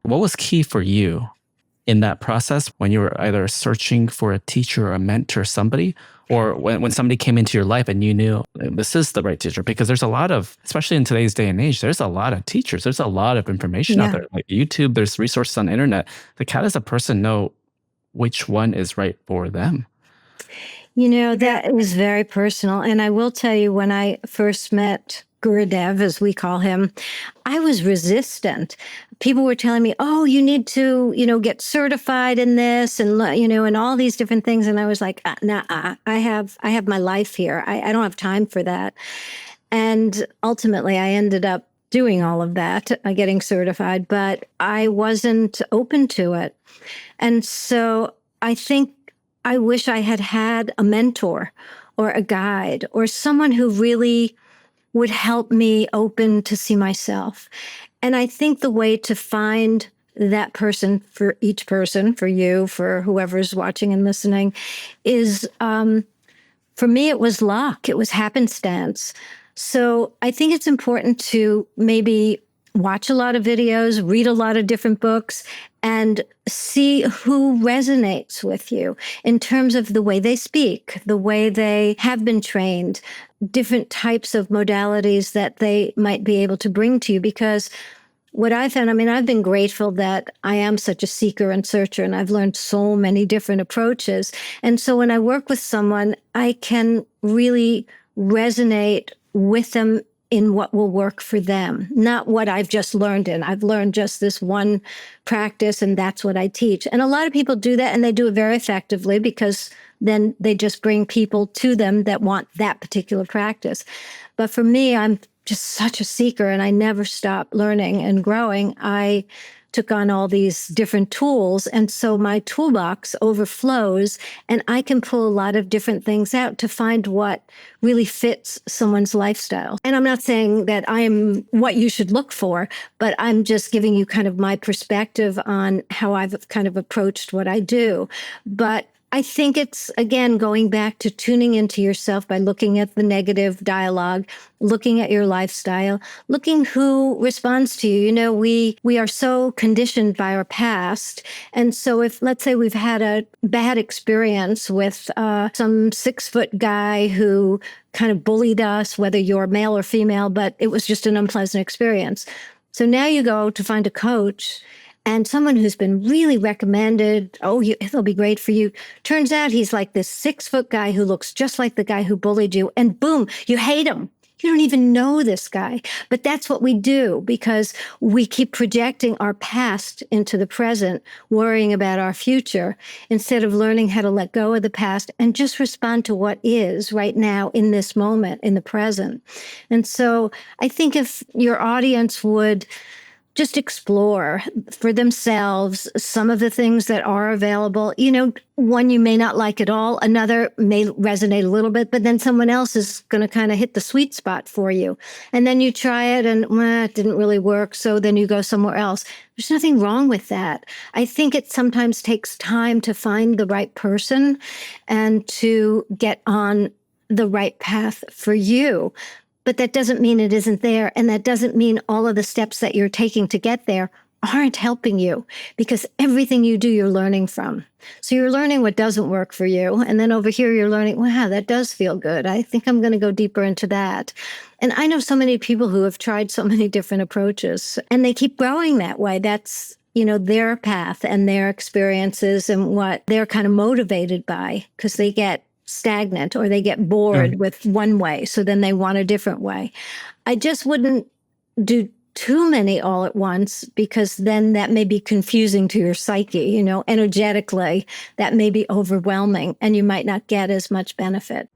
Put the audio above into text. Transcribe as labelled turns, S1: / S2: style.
S1: What was key for you in that process when you were either searching for a teacher or a mentor, somebody, or when somebody came into your life and you knew this is the right teacher? Because there's a lot of, especially in today's day and age, there's a lot of teachers. There's a lot of information out
S2: Yeah.
S1: there, like YouTube, there's resources on the internet. Like, how does a person know which one is right for them?
S2: That was very personal. And I will tell you, when I first met Gurudev, as we call him, I was resistant. People were telling me, oh, you need to, get certified in this and all these different things. And I was like, nah, I have my life here. I don't have time for that. And ultimately, I ended up doing all of that, getting certified, but I wasn't open to it. And so I think I wish I had had a mentor or a guide or someone who really would help me open to see myself. And I think the way to find that person, for each person, for you, for whoever's watching and listening, is, for me, it was luck. It was happenstance. So I think it's important to maybe watch a lot of videos, read a lot of different books, and see who resonates with you in terms of the way they speak, the way they have been trained, different types of modalities that they might be able to bring to you. Because what I found, I've been grateful that I am such a seeker and searcher, and I've learned so many different approaches. And so when I work with someone, I can really resonate with them in what will work for them, not what I've just learned in. I've learned just this one practice, and that's what I teach. And a lot of people do that, and they do it very effectively because then they just bring people to them that want that particular practice. But for me, I'm just such a seeker, and I never stop learning and growing. I took on all these different tools, and so my toolbox overflows, and I can pull a lot of different things out to find what really fits someone's lifestyle. And I'm not saying that I'm what you should look for, but I'm just giving you kind of my perspective on how I've kind of approached what I do. But I think it's, again, going back to tuning into yourself by looking at the negative dialogue, looking at your lifestyle, looking who responds to you. We are so conditioned by our past. And so if, let's say, we've had a bad experience with some 6-foot guy who kind of bullied us, whether you're male or female, but it was just an unpleasant experience. So now you go to find a coach, and someone who's been really recommended, he'll be great for you. Turns out he's like this 6-foot guy who looks just like the guy who bullied you. And boom, you hate him. You don't even know this guy. But that's what we do because we keep projecting our past into the present, worrying about our future, instead of learning how to let go of the past and just respond to what is right now in this moment, in the present. And so I think if your audience would just explore for themselves some of the things that are available. One you may not like at all, another may resonate a little bit, but then someone else is going to kind of hit the sweet spot for you. And then you try it and it didn't really work, so then you go somewhere else. There's nothing wrong with that. I think it sometimes takes time to find the right person and to get on the right path for you. But that doesn't mean it isn't there. And that doesn't mean all of the steps that you're taking to get there aren't helping you, because everything you do, you're learning from. So you're learning what doesn't work for you. And then over here, you're learning, wow, that does feel good. I think I'm going to go deeper into that. And I know so many people who have tried so many different approaches, and they keep growing that way. That's, their path and their experiences and what they're kind of motivated by, because they get stagnant or they get bored with one way. So then they want a different way. I just wouldn't do too many all at once, because then that may be confusing to your psyche, energetically, that may be overwhelming and you might not get as much benefit.